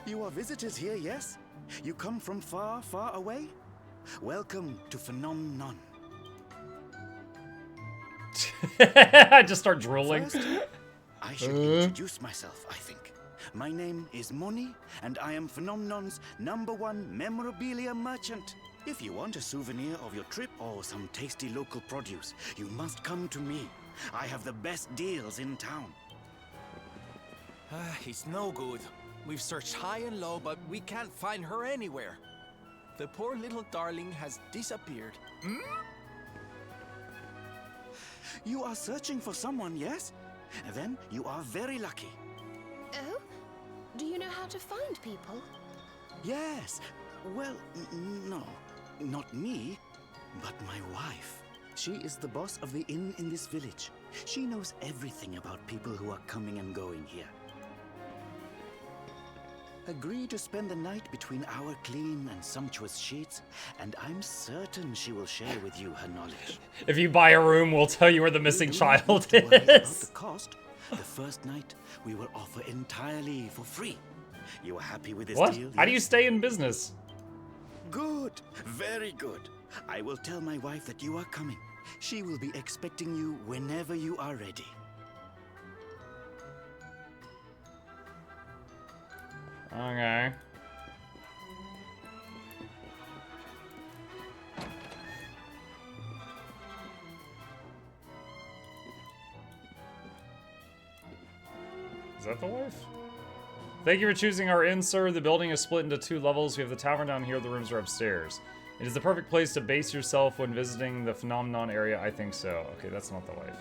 You are visitors here, yes? You come from far, far away? Welcome to Phenomenon. I just start drooling. First, I should introduce myself, I think. My name is Moni, and I am Phenomenon's #1 memorabilia merchant. If you want a souvenir of your trip or some tasty local produce, you must come to me. I have the best deals in town. It's no good. We've searched high and low, but we can't find her anywhere. The poor little darling has disappeared. You are searching for someone, yes? Then you are very lucky. Oh? Do you know how to find people? Yes. Well, no. Not me, but my wife. She is the boss of the inn in this village. She knows everything about people who are coming and going here. Agree to spend the night between our clean and sumptuous sheets, and I'm certain she will share with you her knowledge. If you buy a room, we'll tell you where the missing You do not child need to worry about is. the cost. The first night, we will offer entirely for free. You are happy with this What? deal? How do you yes? stay in business? Good. Very good. I will tell my wife that you are coming. She will be expecting you whenever you are ready. Okay. Is that the wife? Thank you for choosing our inn, sir. The building is split into 2 levels. We have the tavern down here, the rooms are upstairs. It is the perfect place to base yourself when visiting the Phenomenon area, I think so. Okay, that's not the wife.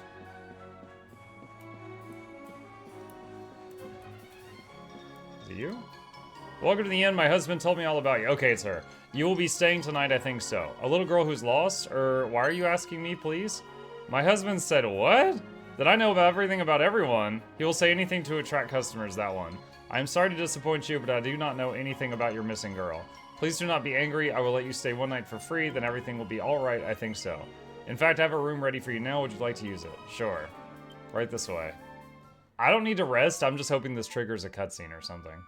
Is it you? Welcome to the inn. My husband told me all about you. Okay, it's her. You will be staying tonight, I think so. A little girl who's lost? Or why are you asking me, please? My husband said, what? That I know about everything about everyone. He will say anything to attract customers, that one. I am sorry to disappoint you, but I do not know anything about your missing girl. Please do not be angry. I will let you stay 1 night for free, then everything will be alright, I think so. In fact, I have a room ready for you now. Would you like to use it? Sure. Right this way. I don't need to rest. I'm just hoping this triggers a cutscene or something.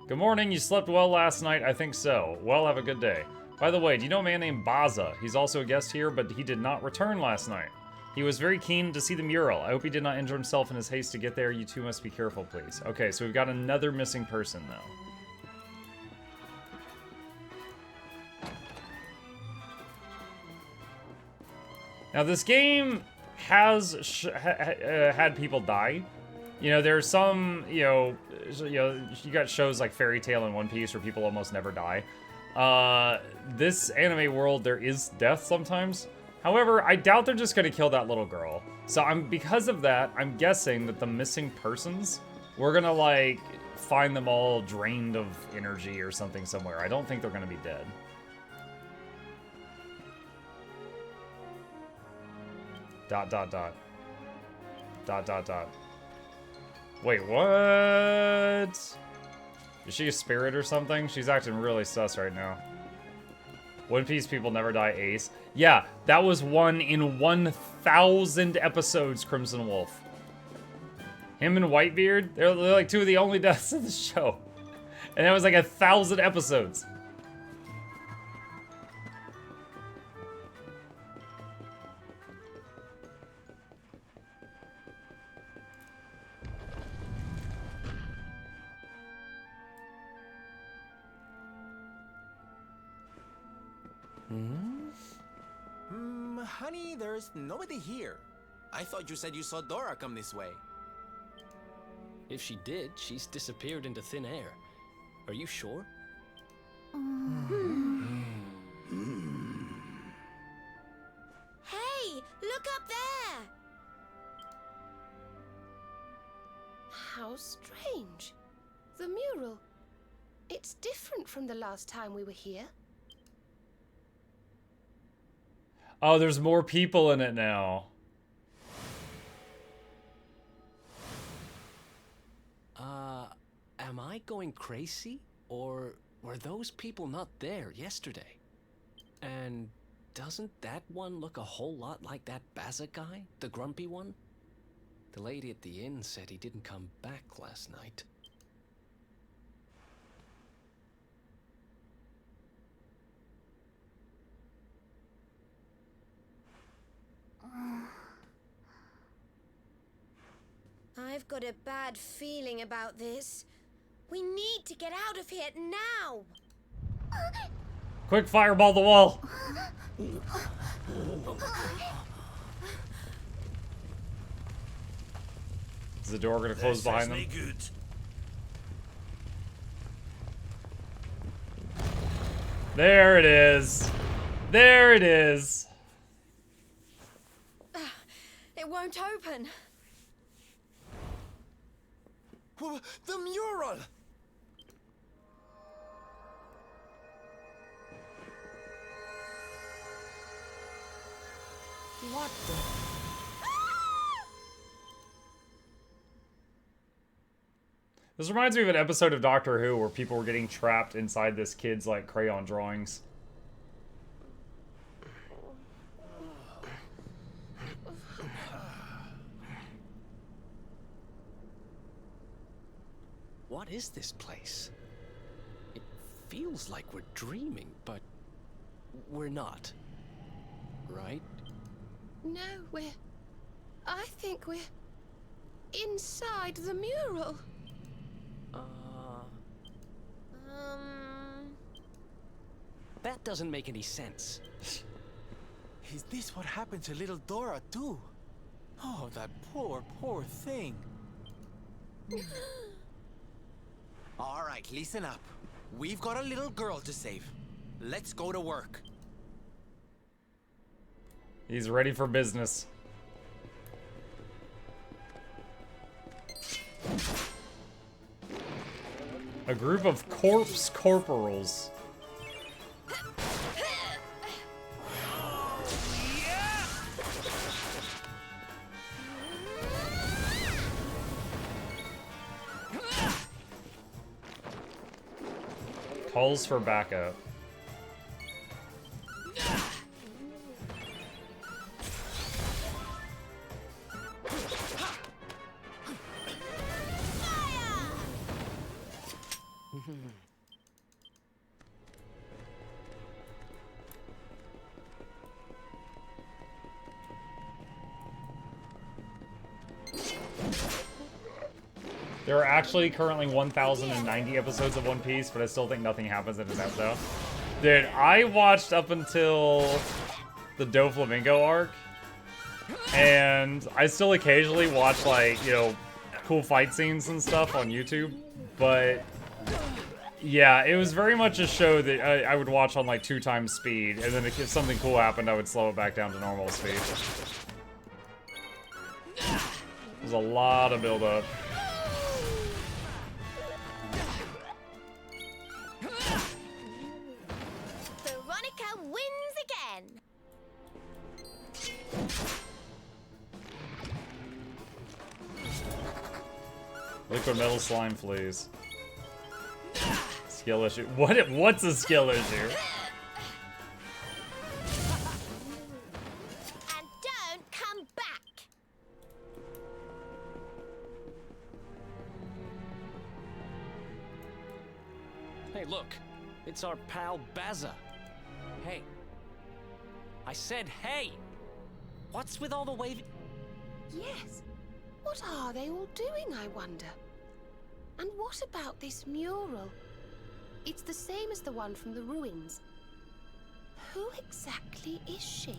Good morning. You slept well last night? I think so. Well, have a good day. By the way, do you know a man named Baza? He's also a guest here, but he did not return last night. He was very keen to see the mural. I hope he did not injure himself in his haste to get there. You two must be careful, please. Okay, so we've got another missing person, though. Now, this game has had people die. You know, there's some, you got shows like Fairy Tail and One Piece where people almost never die. This anime world, there is death sometimes. However, I doubt they're just gonna kill that little girl. So because of that, I'm guessing that the missing persons, we're gonna like find them all drained of energy or something somewhere. I don't think they're gonna be dead. Dot, dot, dot. Dot, dot, dot. Wait, what? Is she a spirit or something? She's acting really sus right now. One Piece people never die, Ace. Yeah, that was 1 in 1,000 episodes, Crimson Wolf. Him and Whitebeard, they're like 2 of the only deaths of the show. And that was like 1,000 episodes. Honey, there's nobody here. I thought you said you saw Dora come this way. If she did, she's disappeared into thin air. Are you sure? Hey, look up there! How strange. The mural. It's different from the last time we were here. Oh, there's more people in it now. Am I going crazy? Or were those people not there yesterday? And doesn't that one look a whole lot like that Baza guy? The grumpy one? The lady at the inn said he didn't come back last night. I've got a bad feeling about this. We need to get out of here now. Quick, fireball the wall. Is the door gonna close behind them? Good. There it is. There it is. It won't open. The mural! What the? This reminds me of an episode of Doctor Who where people were getting trapped inside this kid's like crayon drawings. What is this place? It feels like we're dreaming, but we're not. Right? No, I think we're inside the mural. That doesn't make any sense. Is this what happened to little Dora too? Oh, that poor, poor thing. All right, listen up. We've got a little girl to save. Let's go to work. He's ready for business. A group of corpse corporals. Calls for backup. There are actually currently 1,090 episodes of One Piece, but I still think nothing happens in an episode. Dude, I watched up until the Doflamingo arc, and I still occasionally watch, like, you know, cool fight scenes and stuff on YouTube, but yeah, it was very much a show that I would watch on, like, 2 times speed, and then if something cool happened, I would slow it back down to normal speed. There's a lot of build-up. Veronica wins again. Liquid metal slime fleas. Skill issue. What's a skill issue? And don't come back. Hey, look. It's our pal Bazza. Hey. I said hey! What's with all the waving? Yes. What are they all doing, I wonder? And what about this mural? It's the same as the one from the ruins. Who exactly is she?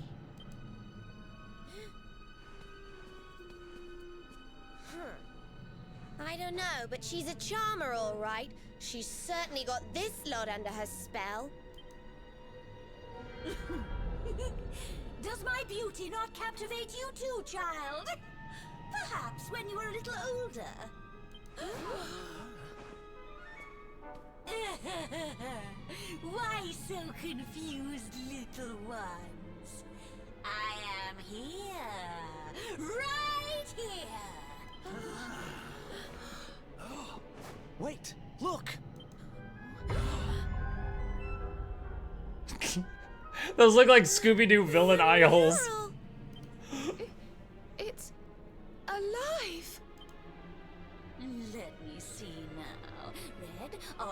I don't know, but she's a charmer, all right. She's certainly got this lot under her spell. Does my beauty not captivate you too, child? Perhaps when you were a little older. Why so confused, little ones? I am here. Right here. Wait, look! Those look like Scooby-Doo villain eye holes. It's alive.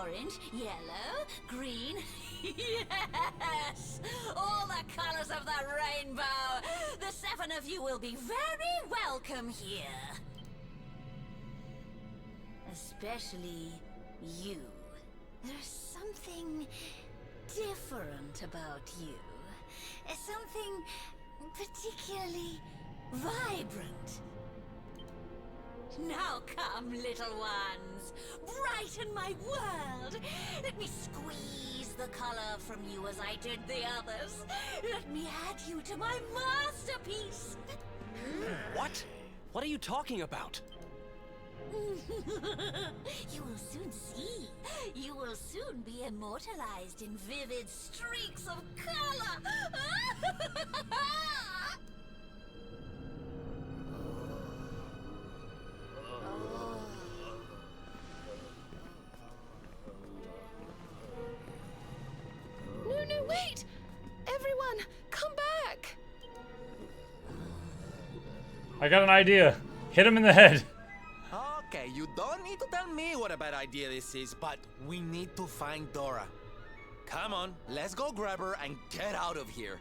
orange, yellow, green. Yes! All the colors of the rainbow! The 7 of you will be very welcome here. Especially you. There's something different about you. Something particularly vibrant. Now come, little ones. Brighten my world. Let me squeeze the color from you as I did the others. Let me add you to my masterpiece. What? What are you talking about? You will soon see. You will soon be immortalized in vivid streaks of color. No, wait! Everyone, come back! I got an idea. Hit him in the head. Okay, you don't need to tell me what a bad idea this is, but we need to find Dora. Come on, let's go grab her and get out of here.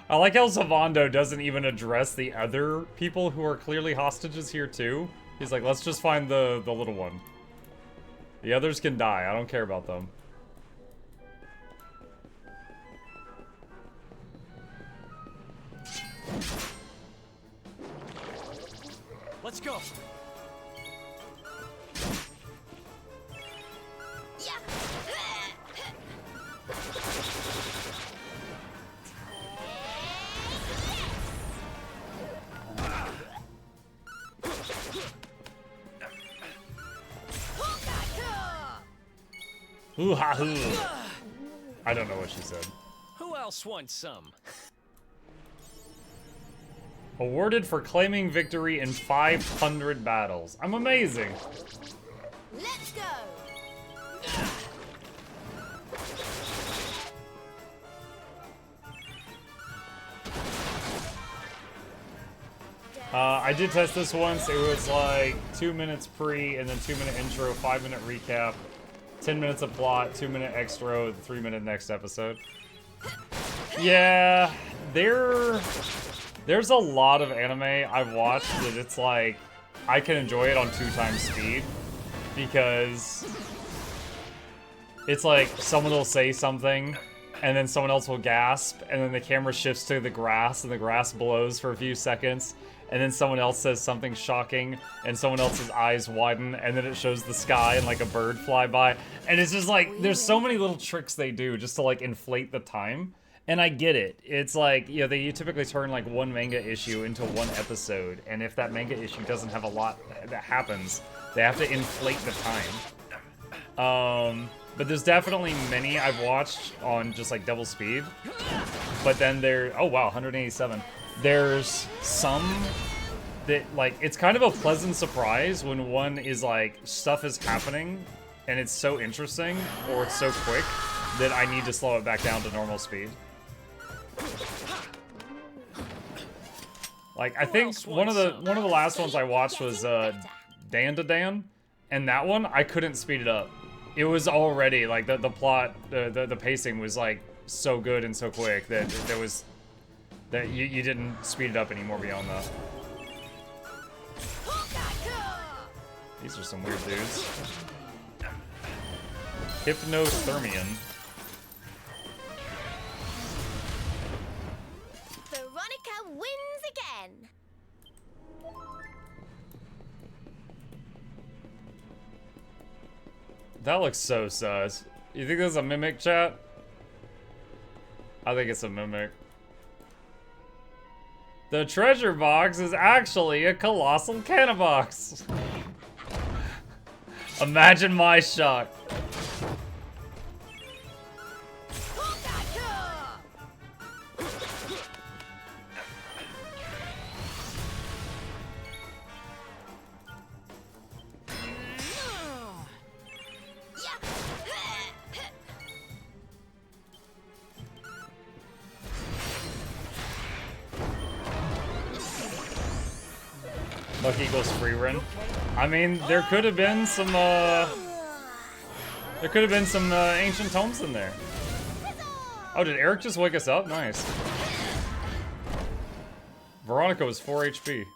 I like how Savando doesn't even address the other people who are clearly hostages here too. He's like, let's just find the little one. The others can die. I don't care about them. Let's go. Hoo-ha-hoo. I don't know what she said. Who else wants some? Awarded for claiming victory in 500 battles. I'm amazing. Let's go! I did test this once. It was like 2 minutes pre and then 2-minute intro, 5-minute recap, 10 minutes of plot, 2-minute extra, 3-minute next episode. Yeah, there's a lot of anime I've watched that it's like I can enjoy it on 2x speed because it's like someone will say something and then someone else will gasp and then the camera shifts to the grass and the grass blows for a few seconds. And then someone else says something shocking, and someone else's eyes widen, and then it shows the sky and like a bird fly by. And it's just like, there's so many little tricks they do just to like inflate the time. And I get it. It's like, you know, you typically turn like one manga issue into one episode. And if that manga issue doesn't have a lot that happens, they have to inflate the time. But there's definitely many I've watched on just like double speed. But then oh wow, 187. There's some that, like, it's kind of a pleasant surprise when one is, like, stuff is happening, and it's so interesting, or it's so quick, that I need to slow it back down to normal speed. Like, I think one of the last ones I watched was, Dan to Dan, and that one, I couldn't speed it up. It was already, like, the plot, the pacing was, like, so good and so quick that there was... that you didn't speed it up anymore beyond that. These are some weird dudes. Hypnothermian. Veronica wins again. That looks so sus. You think that's a mimic, chat? I think it's a mimic. The treasure box is actually a colossal cannon box. Imagine my shock. Luck equals free run. I mean, there could have been some, There could have been some ancient tomes in there. Oh, did Eric just wake us up? Nice. Veronica was 4 HP.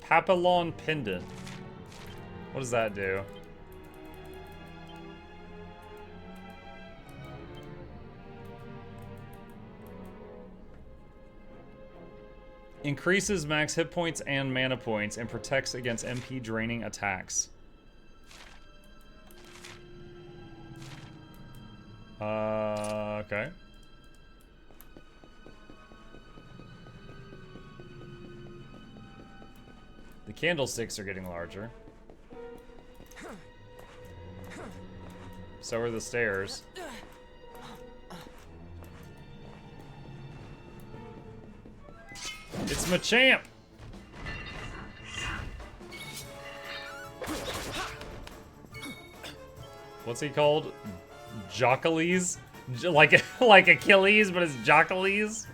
Papillon Pendant. What does that do? Increases max hit points and mana points and protects against MP draining attacks. Okay. The candlesticks are getting larger. So are the stairs. It's Machamp! What's he called? Jockeles? Like Achilles, but it's Jockeles?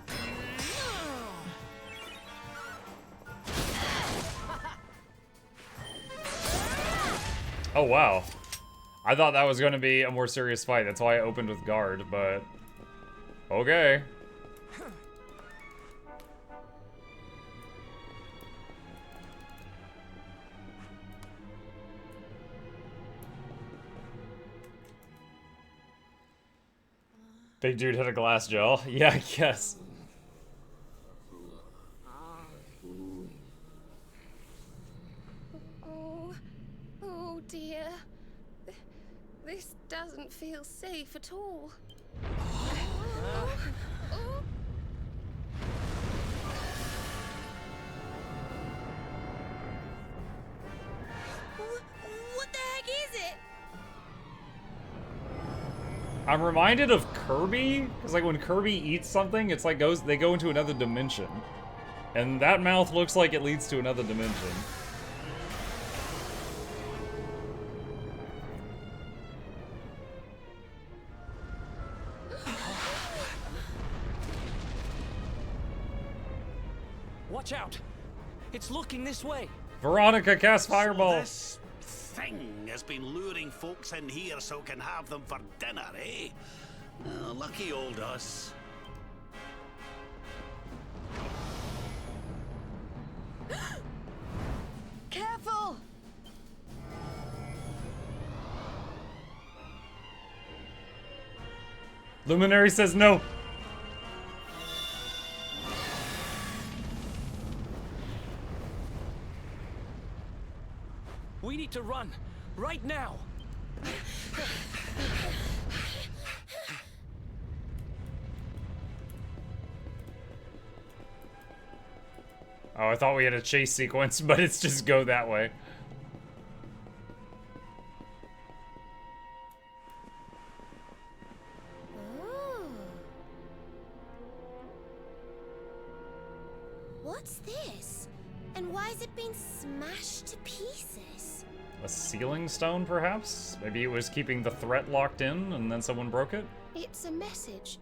Oh wow. I thought that was going to be a more serious fight. That's why I opened with guard, but okay. Big dude had a glass jaw. Yeah, I guess. Oh dear. This doesn't feel safe at all. What the heck is it? I'm reminded of Kirby, because like when Kirby eats something, it's like they go into another dimension. And that mouth looks like it leads to another dimension. Watch out! It's looking this way. Veronica, cast Fireball. This thing has been luring folks in here so can have them for dinner, eh? Lucky old us. Careful! Luminary says no. We need to run. Right now. Oh, I thought we had a chase sequence, but it's just go that way. Oh. What's this? And why has it been smashed to pieces? A sealing stone, perhaps? Maybe it was keeping the threat locked in, and then someone broke it? It's a message.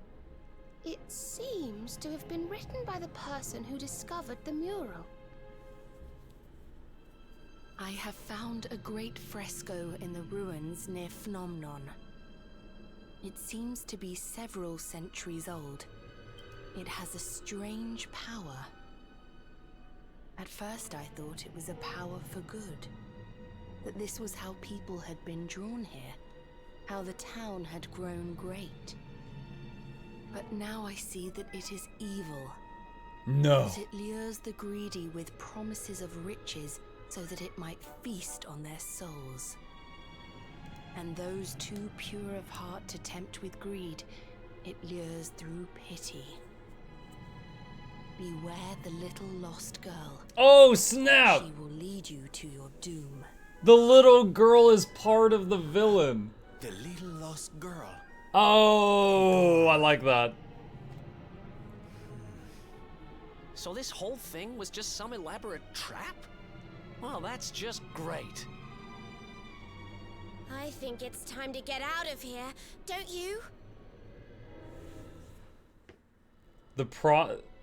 It seems to have been written by the person who discovered the mural. I have found a great fresco in the ruins near Phnomnon. It seems to be several centuries old. It has a strange power. At first I thought it was a power for good. That this was how people had been drawn here. How the town had grown great. But now I see that it is evil. No. That it lures the greedy with promises of riches so that it might feast on their souls. And those too pure of heart to tempt with greed, it lures through pity. Beware the little lost girl. Oh, snap! She will lead you to your doom. The little girl is part of the villain. The little lost girl. Oh, I like that. So this whole thing was just some elaborate trap? Well, that's just great. I think it's time to get out of here, don't you?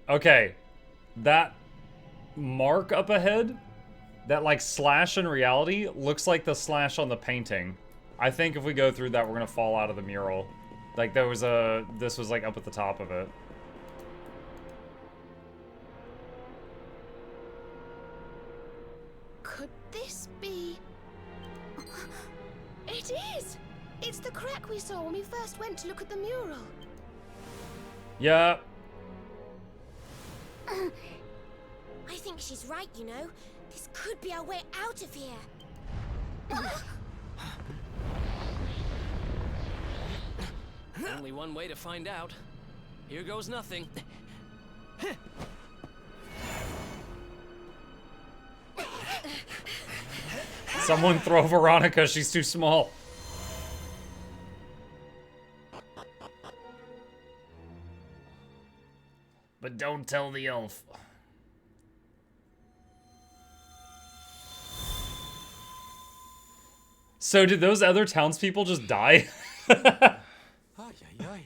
Okay. That mark up ahead, that like slash in reality, looks like the slash on the painting. I think if we go through that, we're gonna fall out of the mural. Like there was this was like up at the top of it. Could this be... It is! It's the crack we saw when we first went to look at the mural. Yeah. I think she's right, you know. This could be our way out of here. Only one way to find out. Here goes nothing. Someone throw Veronica, she's too small. But don't tell the elf. So did those other townspeople just die? Ay, ay, ay.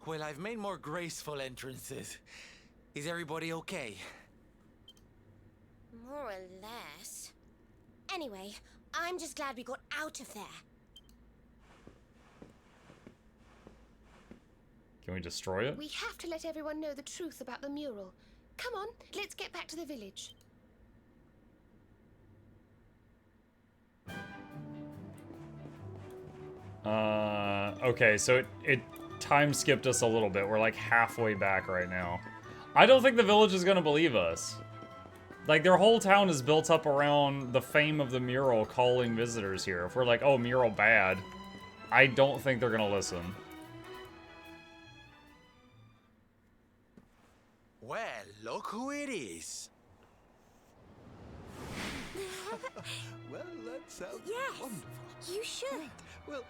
Well, I've made more graceful entrances. Is everybody okay? More or less. Anyway, I'm just glad we got out of there. Can we destroy it? We have to let everyone know the truth about the mural. Come on, let's get back to the village. Okay, so it time skipped us a little bit. We're like halfway back right now. I don't think the village is gonna believe us. Like, their whole town is built up around the fame of the mural calling visitors here. If we're like, oh, mural bad, I don't think they're gonna listen. Well, look who it is. Well, that sounds Yes, wonderful. you should. Well,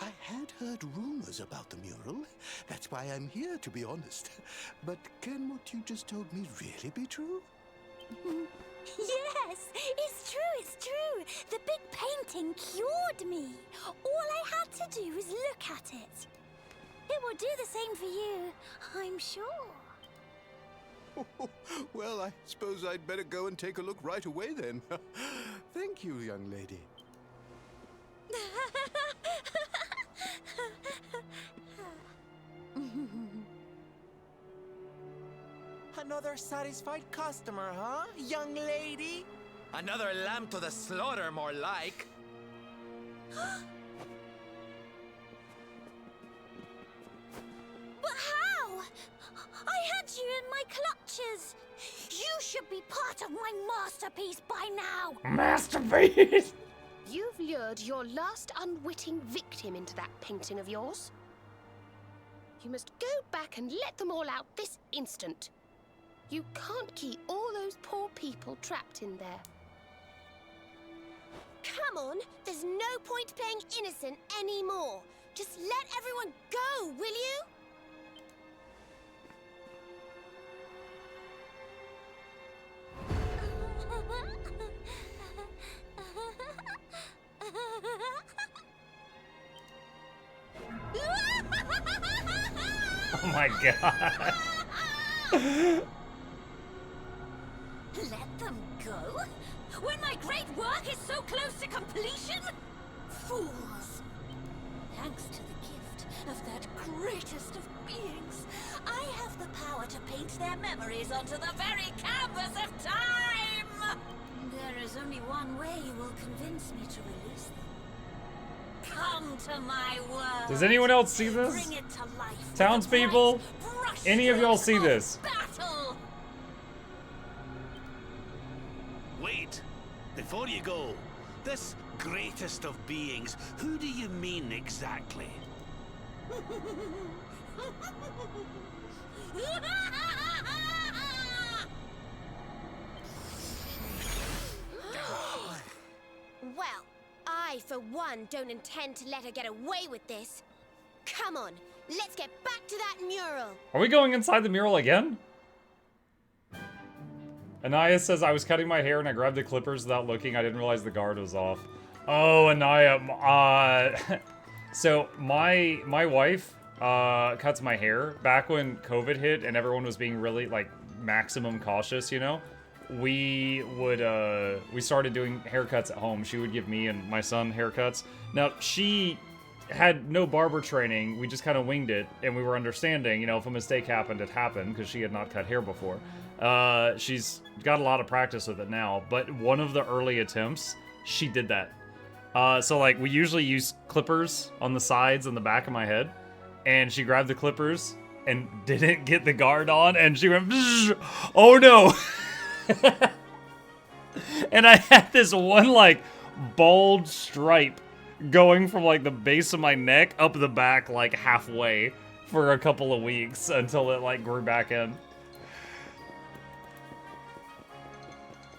I had heard rumors about the mural. That's why I'm here, to be honest. But can what you just told me really be true? Yes, it's true. The big painting cured me. All I had to do was look at it. It will do the same for you, I'm sure. Well, I suppose I'd better go and take a look right away then. Thank you, young lady. Another satisfied customer, huh, young lady? Another lamb to the slaughter, more like. But how? I had you in my clutches. You should be part of my masterpiece by now. Masterpiece! You've lured your last unwitting victim into that painting of yours. You must go back and let them all out this instant. You can't keep all those poor people trapped in there. Come on, there's no point playing innocent anymore. Just let everyone go, will you? Oh my god. Let them go? When my great work is so close to completion? Fools! Thanks to the gift of that greatest of beings, I have the power to paint their memories onto the very canvas of time! There is only one way you will convince me to release them. Come to my world. Does anyone else see this? Bring it to life. Townspeople? Any of y'all see this? Battle! Wait! Before you go, this greatest of beings, who do you mean exactly? Well, I, for one, don't intend to let her get away with this. Come on, let's get back to that mural. Are we going inside the mural again? Anaya says, I was cutting my hair and I grabbed the clippers without looking. I didn't realize the guard was off. Oh, Anaya. So my wife cuts my hair. Back when COVID hit and everyone was being really, like, maximum cautious, you know? We started doing haircuts at home. She would give me and my son haircuts. Now, she had no barber training. We just kind of winged it, and we were understanding, you know, if a mistake happened, it happened, because she had not cut hair before. She's got a lot of practice with it now, but one of the early attempts, she did that. So, like, we usually use clippers on the sides and the back of my head, and she grabbed the clippers and didn't get the guard on, and she went, oh no! And I had this one, like, bald stripe going from, like, the base of my neck up the back, like, halfway for a couple of weeks until it, like, grew back in.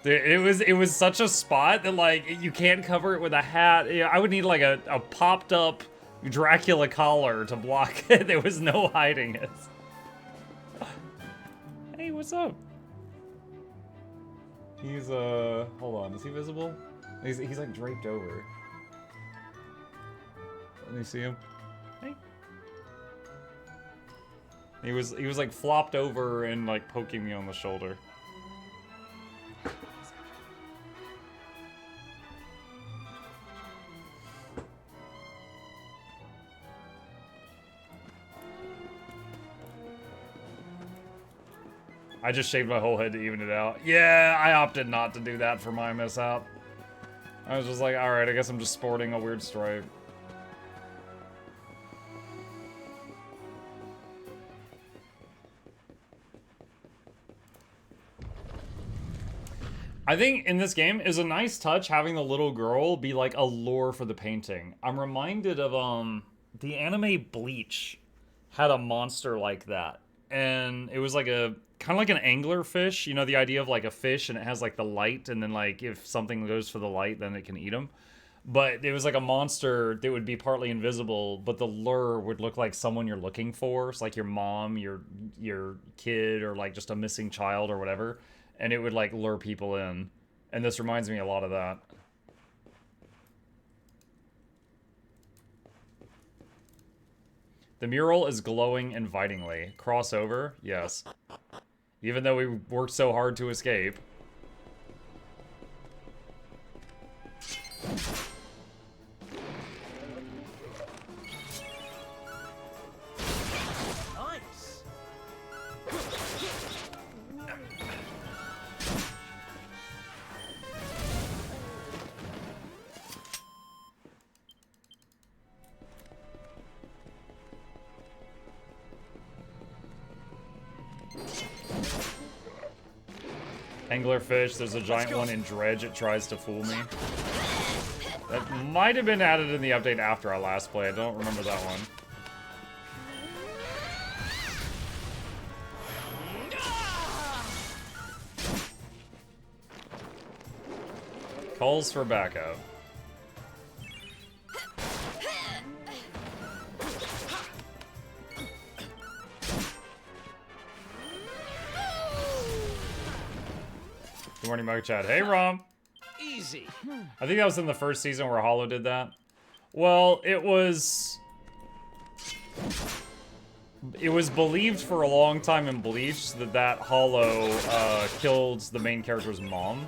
It was such a spot that, like, you can't cover it with a hat. I would need, like, a popped up Dracula collar to block it. There was no hiding it. Hey, what's up? He's, hold on, is he visible? He's like draped over. Let me see him. Hey. He was like flopped over and like poking me on the shoulder. I just shaved my whole head to even it out. Yeah, I opted not to do that for my mishap. I was just like, alright, I guess I'm just sporting a weird stripe. I think in this game, it was a nice touch having the little girl be like a lure for the painting. I'm reminded of, the anime Bleach had a monster like that. And it was like a, kind of like an anglerfish, you know, the idea of like a fish and it has like the light, and then like if something goes for the light, then it can eat them. But it was like a monster that would be partly invisible, but the lure would look like someone you're looking for. It's like your mom, your kid, or like just a missing child or whatever. And it would like lure people in. And this reminds me a lot of that. The mural is glowing invitingly. Crossover? Yes. Even though we worked so hard to escape. Nice. Anglerfish, there's a giant one in Dredge, it tries to fool me. That might have been added in the update after I last played, I don't remember that one. Calls for backup. Good morning, Mug Chat. Hey, Rom. Easy. I think that was in the first season where Hollow did that. Well, it was believed for a long time in Bleach that Hollow killed the main character's mom.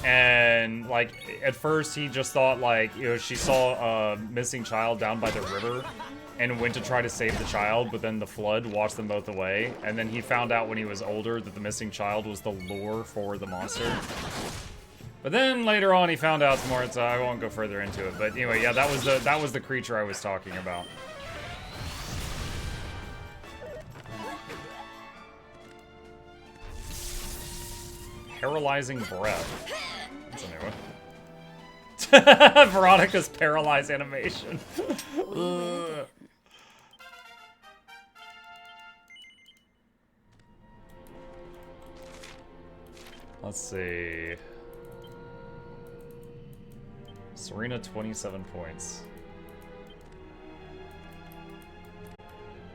And, like, at first he just thought, like, you know, she saw a missing child down by the river and went to try to save the child, but then the flood washed them both away. And then he found out when he was older that the missing child was the lure for the monster. But then later on he found out some more, so I won't go further into it. But anyway, yeah, that was the creature I was talking about. Paralyzing breath. That's a new one. Veronica's paralyzed animation. Let's see. Serena, 27 points.